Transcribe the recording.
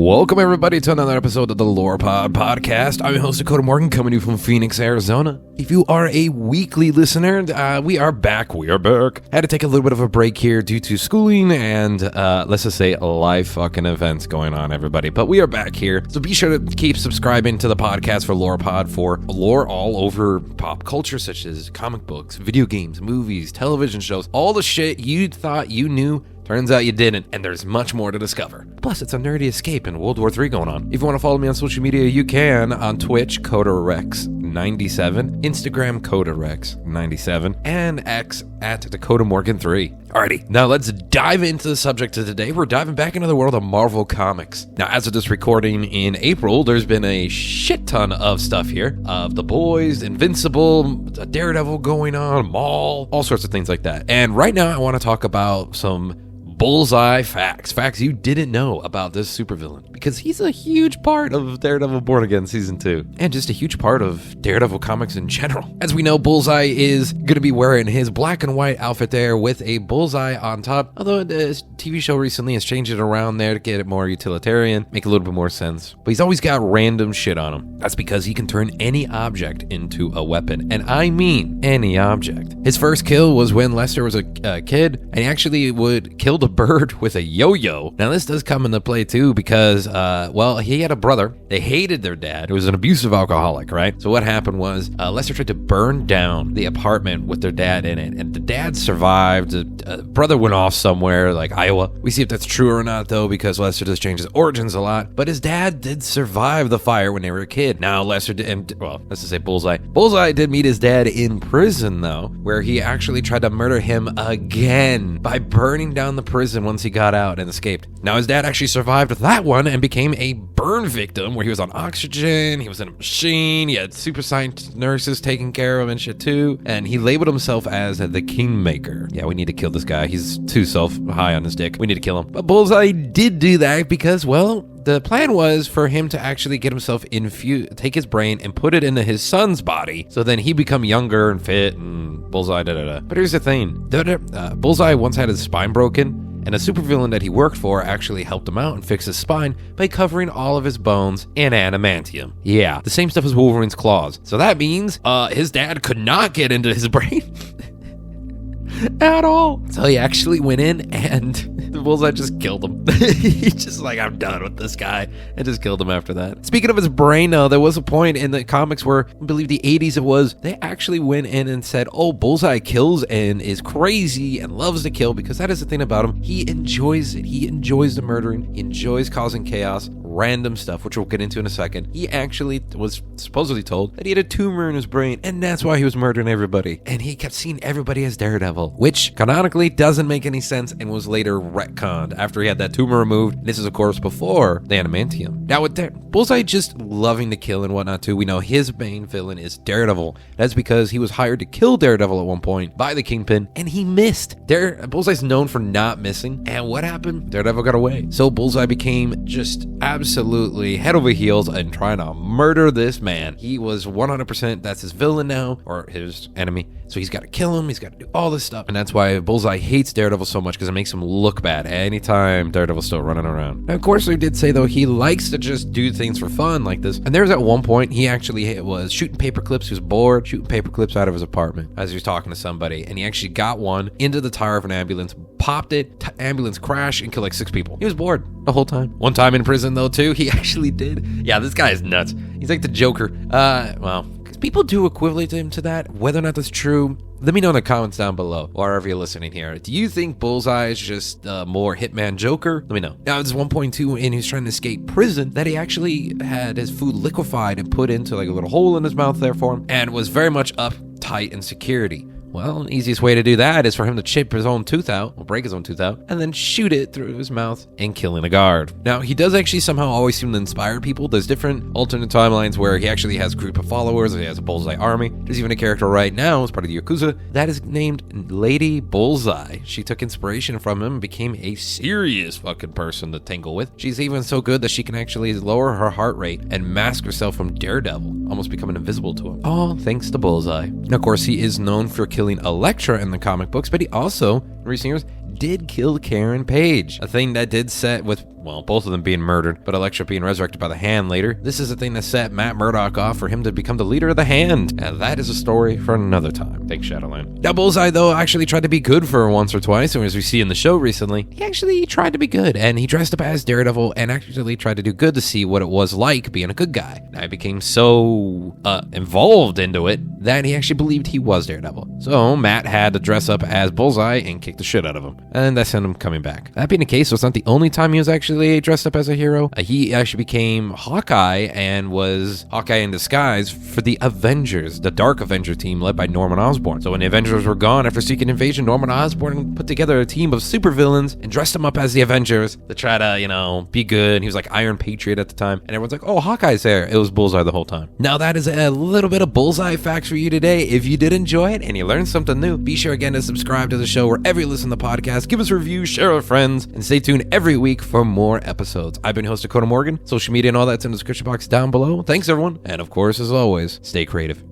Welcome everybody to another episode of the Lore Pod Podcast. I'm your host Dakota Morgan, coming to you from Phoenix, Arizona. If you are a weekly listener, we are back. We are back. Had to take a little bit of a break here due to schooling and let's just say life fucking events going on, everybody. But we are back here, so be sure to keep subscribing to the podcast for Lore Pod for lore all over pop culture, such as comic books, video games, movies, television shows, all the shit you thought you knew. Turns out you didn't, and there's much more to discover. Plus, it's a nerdy escape in World War III going on. If you want to follow me on social media, you can on Twitch, CodaRex97, Instagram, CodaRex97, and X at DakotaMorgan3. Alrighty, now let's dive into the subject of today. We're diving back into the world of Marvel Comics. Now, as of this recording in April, there's been a shit ton of stuff here. Of The Boys, Invincible, Daredevil going on, Maul, all sorts of things like that. And right now, I want to talk about some Bullseye facts you didn't know about this supervillain, because he's a huge part of Daredevil Born Again Season 2, and just a huge part of Daredevil comics in general. As we know, Bullseye is going to be wearing his black and white outfit there with a bullseye on top, although the TV show recently has changed it around there to get it more utilitarian, make a little bit more sense. But he's always got random shit on him. That's because he can turn any object into a weapon, and I mean any object. His first kill was when Lester was a kid, and he actually would kill the bird with a yo-yo. Now this does come into play too because he had a brother. They hated their dad, who was an abusive alcoholic, right? So what happened was Lester tried to burn down the apartment with their dad in it, and the dad survived. The brother went off somewhere like Iowa. We see if that's true or not though, because Lester does change his origins a lot, but his dad did survive the fire when they were a kid. Now Lester did, let's just say Bullseye did meet his dad in prison though, where he actually tried to murder him again by burning down the prison once he got out and escaped. Now his dad actually survived that one and became a burn victim where he was on oxygen, he was in a machine, he had super science nurses taking care of him and shit too, and he labeled himself as the Kingmaker. Yeah, we need to kill this guy. He's too high on his dick. We need to kill him. But Bullseye did do that because, well, the plan was for him to actually get himself take his brain and put it into his son's body, so then he become younger and fit and Bullseye But here's the thing. Bullseye once had his spine broken, and a supervillain that he worked for actually helped him out and fix his spine by covering all of his bones in adamantium. Yeah, the same stuff as Wolverine's claws. So that means his dad could not get into his brain at all. So he actually went in and the Bullseye just killed him. He's just like, I'm done with this guy, and just killed him after that. Speaking of his brain though, there was a point in the comics where, I believe the 80s it was, they actually went in and said, oh, Bullseye kills and is crazy and loves to kill, because that is the thing about him. He enjoys it. He enjoys the murdering. He enjoys causing chaos, random stuff, which we'll get into in a second. He actually was supposedly told that he had a tumor in his brain, and that's why he was murdering everybody. And he kept seeing everybody as Daredevil, which canonically doesn't make any sense and was later retconned after he had that tumor removed. This is, of course, before the adamantium. Now, with Bullseye just loving to kill and whatnot too, we know his main villain is Daredevil. That's because he was hired to kill Daredevil at one point by the Kingpin, and he missed. Bullseye's known for not missing, and what happened? Daredevil got away. So Bullseye became just absolutely head over heels and trying to murder this man. He was 100%, that's his villain now, or his enemy. So he's got to kill him, he's got to do all this stuff. And that's why Bullseye hates Daredevil so much, because it makes him look bad anytime Daredevil's still running around. And of course, they did say, though, he likes to just do things for fun like this. And there was at one point, he actually was shooting paper clips. He was bored, shooting paper clips out of his apartment as he was talking to somebody. And he actually got one into the tire of an ambulance, popped it, ambulance crashed, and killed like 6 people. He was bored the whole time. One time in prison, though, too, he actually did. Yeah, this guy is nuts. He's like the Joker. Because people do equivalent him to that. Whether or not that's true, let me know in the comments down below, or wherever you're listening here. Do you think Bullseye is just more Hitman Joker? Let me know. Now, there's one point too, and he was trying to escape prison, that he actually had his food liquefied and put into like a little hole in his mouth there for him, and was very much uptight in security. Well, the easiest way to do that is for him to chip his own tooth out, or break his own tooth out, and then shoot it through his mouth and killing a guard. Now, he does actually somehow always seem to inspire people. There's different alternate timelines where he actually has a group of followers, he has a Bullseye army. There's even a character right now as part of the Yakuza that is named Lady Bullseye. She took inspiration from him and became a serious fucking person to tangle with. She's even so good that she can actually lower her heart rate and mask herself from Daredevil, almost becoming invisible to him. All thanks to Bullseye. And of course, he is known for killing Elektra in the comic books, but he also, in recent years, did kill Karen Page. A thing that did set with well, both of them being murdered, but Elektra being resurrected by the Hand later. This is the thing that set Matt Murdock off for him to become the leader of the Hand. And that is a story for another time. Thanks, Shadowland. Now, Bullseye, though, actually tried to be good for once or twice, and as we see in the show recently, he actually tried to be good, and he dressed up as Daredevil and actually tried to do good to see what it was like being a good guy. Now, he became so involved into it that he actually believed he was Daredevil. So Matt had to dress up as Bullseye and kick the shit out of him, and that sent him coming back. That being the case, so it's not the only time he was actually dressed up as a hero. He actually became Hawkeye and was Hawkeye in disguise for the Avengers, the Dark Avenger team led by Norman Osborn. So when the Avengers were gone after Secret Invasion, Norman Osborn put together a team of supervillains and dressed them up as the Avengers to try to, be good. And he was like Iron Patriot at the time, and everyone's like, oh, Hawkeye's there. It was Bullseye the whole time. Now that is a little bit of Bullseye facts for you today. If you did enjoy it and you learned something new, be sure again to subscribe to the show wherever you listen to the podcast. Give us a review, share with friends, and stay tuned every week for more episodes. I've been your host, Dakota Morgan. Social media and all that's in the description box down below. Thanks, everyone. And of course, as always, stay creative.